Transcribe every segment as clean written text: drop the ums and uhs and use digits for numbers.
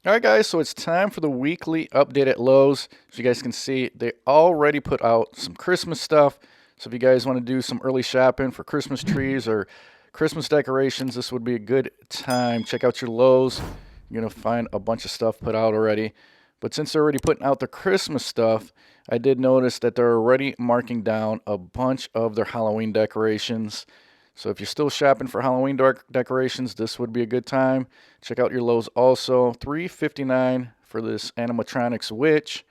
Alright guys, so it's time for the weekly update at Lowe's. As you guys can see, they already put out some Christmas stuff. So if you guys want to do some early shopping for Christmas trees or Christmas decorations, this would be a good time. Check out your Lowe's. You're going to find a bunch of stuff put out already. But since they're already putting out the Christmas stuff, I did notice that they're already marking down a bunch of their Halloween decorations. So if you're still shopping for Halloween decorations, this would be a good time. Check out your Lowe's also. $3.59 for this animatronics witch.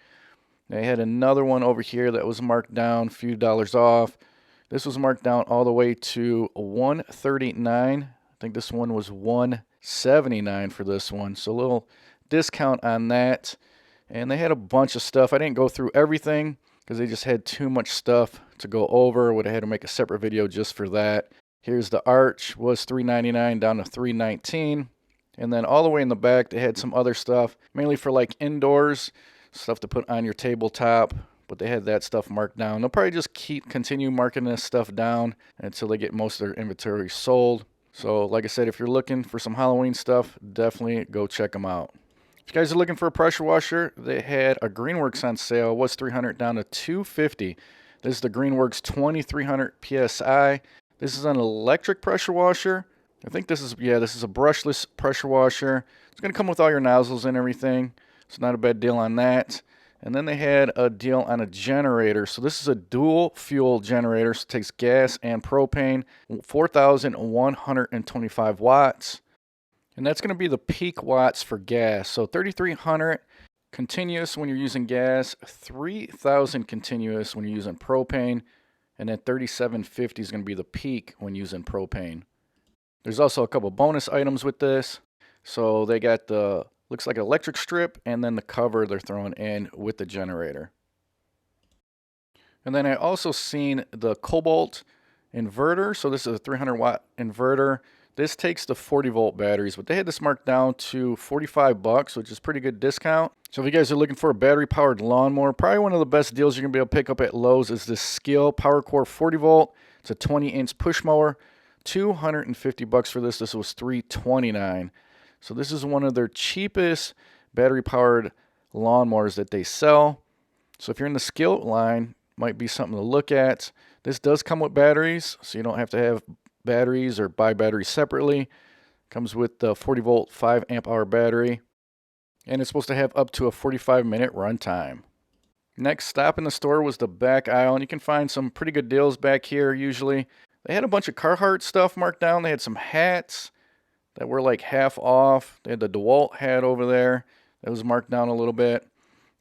They had another one over here that was marked down, a few dollars off. This was marked down all the way to $139. I think this one was $179 for this one. So a little discount on that. And they had a bunch of stuff. I didn't go through everything because they just had too much stuff to go over. Would have had to make a separate video just for that. Here's the arch, was $3.99 down to $3.19. And then all the way in the back, they had some other stuff, mainly for like indoors, stuff to put on your tabletop. But they had that stuff marked down. They'll probably just continue marking this stuff down until they get most of their inventory sold. So like I said, if you're looking for some Halloween stuff, definitely go check them out. If you guys are looking for a pressure washer, they had a Greenworks on sale. It was $300 down to $250. This is the Greenworks 2300 PSI. This is an electric pressure washer. I think this is a brushless pressure washer. It's going to come with all your nozzles and everything. It's not a bad deal on that. And then they had a deal on a generator. So this is a dual fuel generator. So it takes gas and propane, 4,125 watts. And that's going to be the peak watts for gas. So 3,300 continuous when you're using gas, 3,000 continuous when you're using propane. And then 3750 is going to be the peak when using propane. There's also a couple bonus items with this. So they got the, looks like an electric strip, and then the cover they're throwing in with the generator. And then I also seen the Cobalt inverter. So this is a 300 watt inverter. This takes the 40 volt batteries, but they had this marked down to $45, which is pretty good discount. So if you guys are looking for a battery powered lawnmower, probably one of the best deals you're gonna be able to pick up at Lowe's is this Skill PowerCore 40 volt. It's a 20-inch push mower, $250 for this. This was $329. So this is one of their cheapest battery powered lawnmowers that they sell. So if you're in the Skill line, might be something to look at. This does come with batteries, so you don't have to have batteries or buy batteries separately. Comes with the 40 volt 5 amp hour battery, and it's supposed to have up to a 45-minute run time. Next stop in the store was the back aisle, and you can find some pretty good deals back here usually. They had a bunch of Carhartt stuff marked down. They had some hats that were like half off. They had the DeWalt hat over there that was marked down a little bit.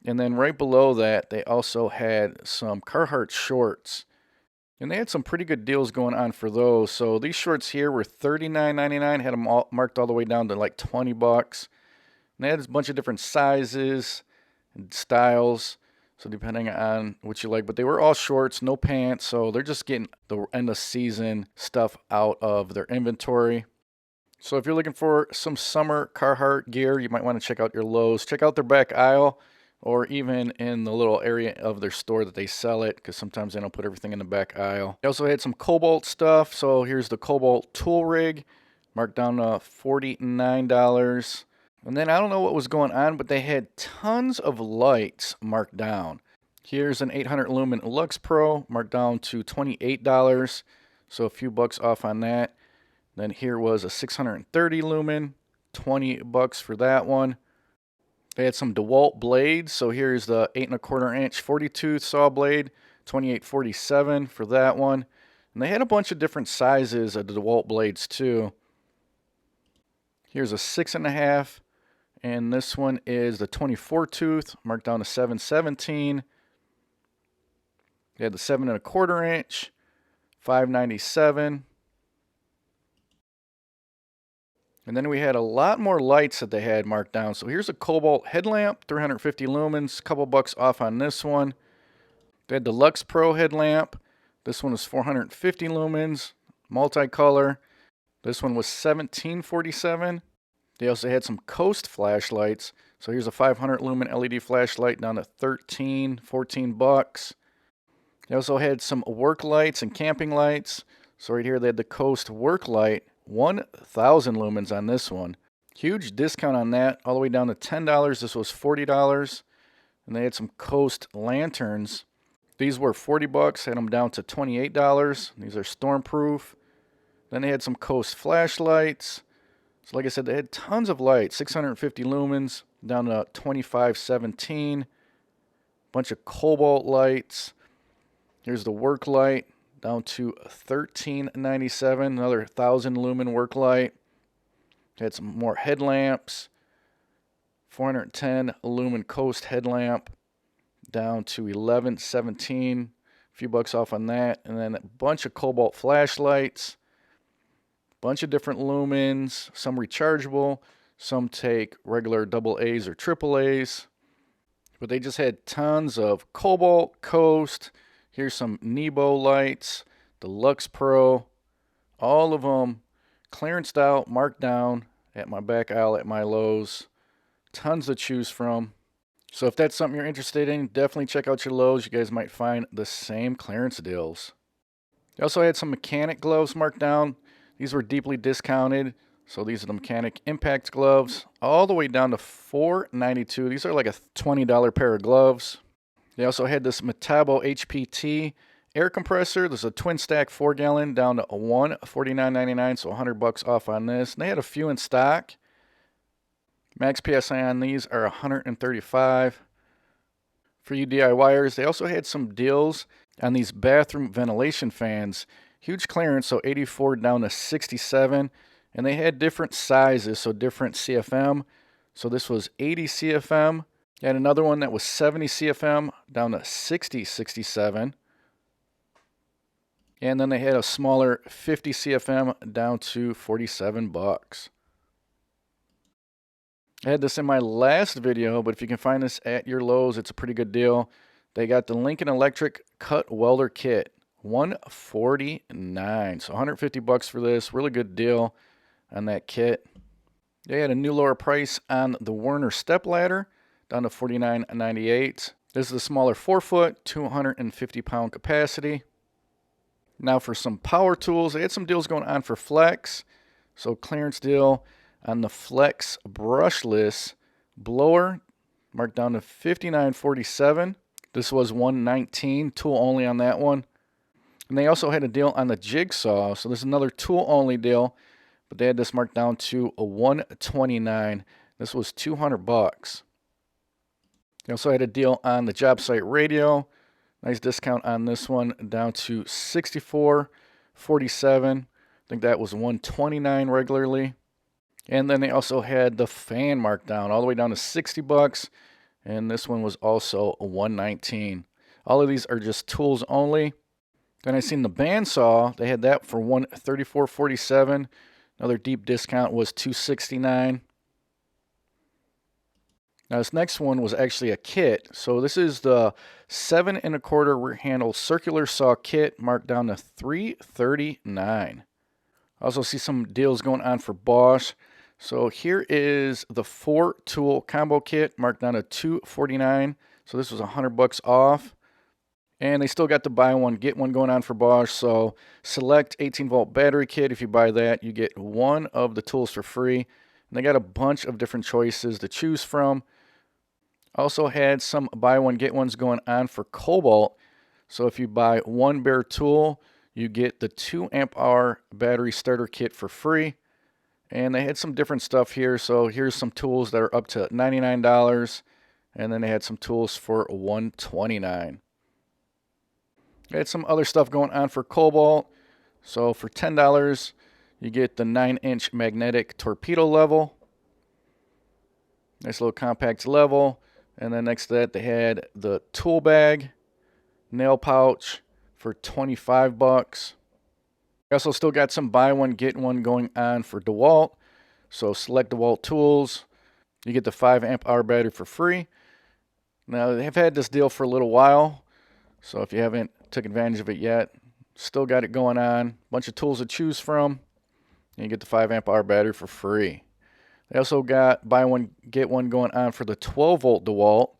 And then right below that, they also had some Carhartt shorts. And they had some pretty good deals going on for those. So these shorts here were $39.99. Had them all marked all the way down to like $20. And they had a bunch of different sizes and styles. So depending on what you like. But they were all shorts, no pants. So they're just getting the end of season stuff out of their inventory. So if you're looking for some summer Carhartt gear, you might want to check out your Lowe's. Check out their back aisle, or even in the little area of their store that they sell it, because sometimes they don't put everything in the back aisle. They also had some Cobalt stuff. So here's the Cobalt tool rig, marked down to $49. And then I don't know what was going on, but they had tons of lights marked down. Here's an 800 lumen Lux Pro, marked down to $28. So a few bucks off on that. Then here was a 630 lumen, $20 for that one. They had some DeWalt blades. So here's the 8 1/4 inch 40-tooth saw blade, $28.47 for that one. And they had a bunch of different sizes of the DeWalt blades too. Here's a 6.5, and this one is the 24-tooth, marked down to $717. They had the 7 1/4 inch, $597. And then we had a lot more lights that they had marked down. So here's a Cobalt headlamp, 350 lumens, couple bucks off on this one. They had the Lux Pro headlamp. This one was 450 lumens, multicolor. This one was $17.47. They also had some Coast flashlights. So here's a 500 lumen LED flashlight down to $14 They also had some work lights and camping lights. So right here they had the Coast work light, 1,000 lumens on this one. Huge discount on that, all the way down to $10. This was $40. And they had some Coast lanterns. These were 40 bucks, had them down to $28. These are stormproof. Then they had some Coast flashlights. So like I said, they had tons of lights, 650 lumens down to 2517. Bunch of cobalt lights. Here's the work light down to $13.97. Another 1,000 lumen work light. Had some more headlamps. 410 lumen Coast headlamp down to $11.17. A few bucks off on that. And then a bunch of cobalt flashlights. Bunch of different lumens. Some rechargeable. Some take regular AA's or AAA's. But they just had tons of cobalt, Coast. Here's some Nebo lights. The Lux Pro. All of them clearanced out, marked down at my back aisle at my Lowe's. Tons to choose from. So if that's something you're interested in, definitely check out your Lowe's. You guys might find the same clearance deals. They also had some mechanic gloves marked down. These were deeply discounted. So these are the mechanic impact gloves, all the way down to $4.92. These are like a $20 pair of gloves. They also had this Metabo HPT air compressor. This is a twin stack 4-gallon down to $149.99, so 100 bucks off on this. And they had a few in stock. Max PSI on these are 135. For you DIYers, they also had some deals on these bathroom ventilation fans. Huge clearance, so 84 down to 67. And they had different sizes, so different CFM. So this was 80 CFM. You had another one that was 70 CFM down to 67. And then they had a smaller 50 CFM down to 47 bucks. I had this in my last video, but if you can find this at your Lowe's, it's a pretty good deal. They got the Lincoln Electric Cut Welder Kit, $149. So 150 bucks for this. Really good deal on that kit. They had a new lower price on the Werner step ladder, down to $49.98. This is the smaller 4-foot, 250-pound capacity. Now for some power tools, they had some deals going on for Flex. So clearance deal on the Flex brushless blower, marked down to $59.47. This was $119, tool only on that one. And they also had a deal on the jigsaw. So this is another tool only deal, but they had this marked down to a $129. This was 200 bucks. They also had a deal on the job site radio. Nice discount on this one, down to $64.47. I think that was $129 regularly. And then they also had the fan marked down all the way down to 60 bucks. And this one was also $119. All of these are just tools only. Then I seen the bandsaw. They had that for $134.47. Another deep discount was $269. Now this next one was actually a kit. So this is the 7 1/4 rear handle circular saw kit, marked down to $339. Also see some deals going on for Bosch. So here is the 4-tool combo kit, marked down to $249. So this was 100 bucks off. And they still got the buy one, get one going on for Bosch. So select 18-volt battery kit. If you buy that, you get one of the tools for free. And they got a bunch of different choices to choose from. Also had some buy one, get ones going on for Cobalt. So if you buy one bare tool, you get the 2 amp hour battery starter kit for free. And they had some different stuff here. So here's some tools that are up to $99. And then they had some tools for $129. They had some other stuff going on for Cobalt. So for $10, you get the 9-inch magnetic torpedo level. Nice little compact level. And then next to that, they had the tool bag, nail pouch for 25 bucks. We also still got some buy one, get one going on for DeWalt. So select DeWalt tools. You get the 5 amp hour battery for free. Now, they've had this deal for a little while. So if you haven't took advantage of it yet, still got it going on. Bunch of tools to choose from. And you get the 5 amp hour battery for free. They also got buy one, get one going on for the 12-volt DeWalt.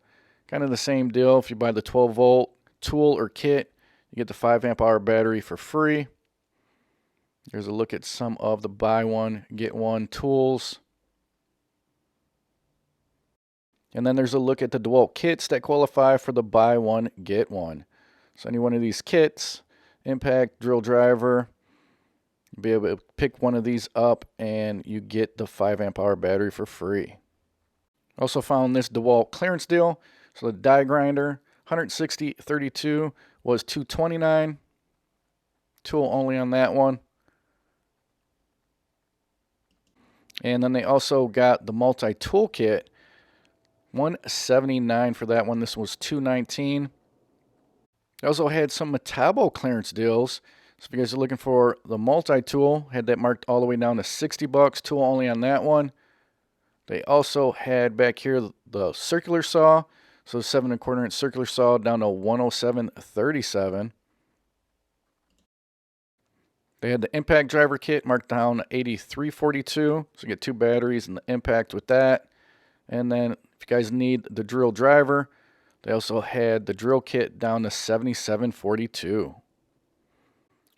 Kind of the same deal. If you buy the 12-volt tool or kit, you get the 5 amp hour battery for free. Here's a look at some of the buy one, get one tools. And then there's a look at the DeWalt kits that qualify for the buy one, get one. So any one of these kits, impact, drill driver, you'll be able to pick one of these up and you get the 5 amp hour battery for free. Also found this DeWalt clearance deal. So the die grinder, 160/32 was $229. Tool only on that one. And then they also got the multi-tool kit, $179 for that one. This was $219. They also had some Metabo clearance deals. So if you guys are looking for the multi-tool, had that marked all the way down to $60. Tool only on that one. They also had back here the circular saw. So 7 1/4 inch circular saw down to $107.37. They had the impact driver kit marked down to $83.42. So you get 2 batteries and the impact with that. And then if you guys need the drill driver, they also had the drill kit down to $77.42.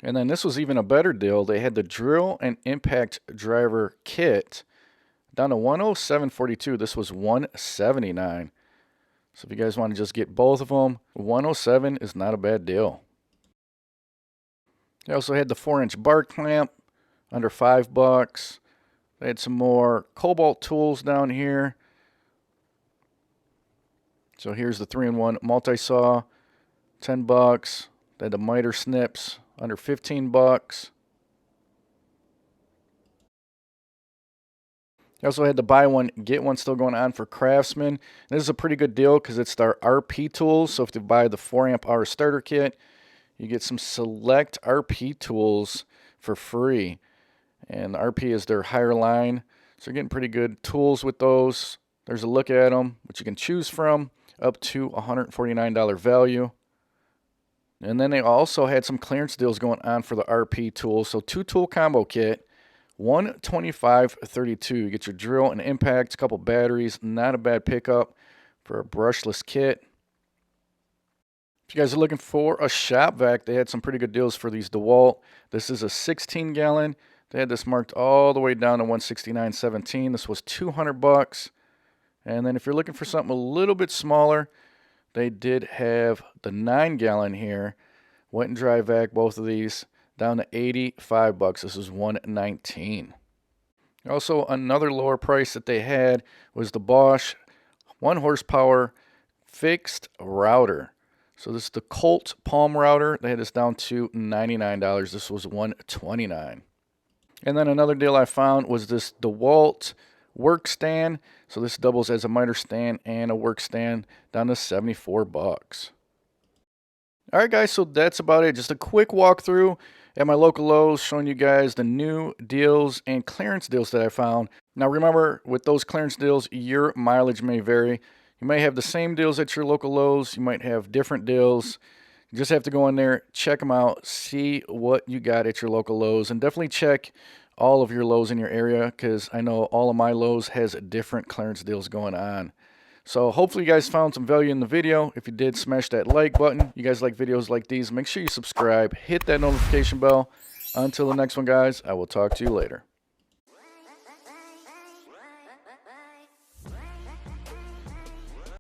And then this was even a better deal. They had the drill and impact driver kit down to $107.42. This was $179. So if you guys want to just get both of them, $107 is not a bad deal. They also had the 4-inch bar clamp under $5. They had some more Cobalt tools down here. So here's the 3-in-1 multi-saw, $10. They had the miter snips under $15. They also had the buy one, get one still going on for Craftsman. This is a pretty good deal because it's their RP tools. So if you buy the 4 amp hour starter kit, you get some select RP tools for free. And RP is their higher line. So you're getting pretty good tools with those. There's a look at them, which you can choose from, up to $149 value. And then they also had some clearance deals going on for the RP tools. So 2-tool combo kit, $125.32. You get your drill and impact, a couple batteries. Not a bad pickup for a brushless kit. If you guys are looking for a shop vac, they had some pretty good deals for these DeWalt. This is a 16-gallon. They had this marked all the way down to $169.17. This was $200. And then if you're looking for something a little bit smaller, they did have the 9-gallon here. Wet and dry vac, both of these, down to $85. This is $119. Also, another lower price that they had was the Bosch 1 horsepower fixed router. So this is the Colt Palm router. They had this down to $99. This was $129. And then another deal I found was this DeWalt work stand. So this doubles as a miter stand and a work stand, down to $74. All right, guys, so that's about it. Just a quick walkthrough at my local Lowe's, showing you guys the new deals and clearance deals that I found. Now remember, with those clearance deals, your mileage may vary. You may have the same deals at your local Lowe's. You might have different deals. You just have to go in there, check them out, see what you got at your local Lowe's, and definitely check all of your Lowe's in your area, because I know all of my Lowe's has different clearance deals going on. So hopefully you guys found some value in the video. If you did, smash that like button. You guys like videos like these, make sure you subscribe, hit that notification bell. Until the next one, guys, I will talk to you later.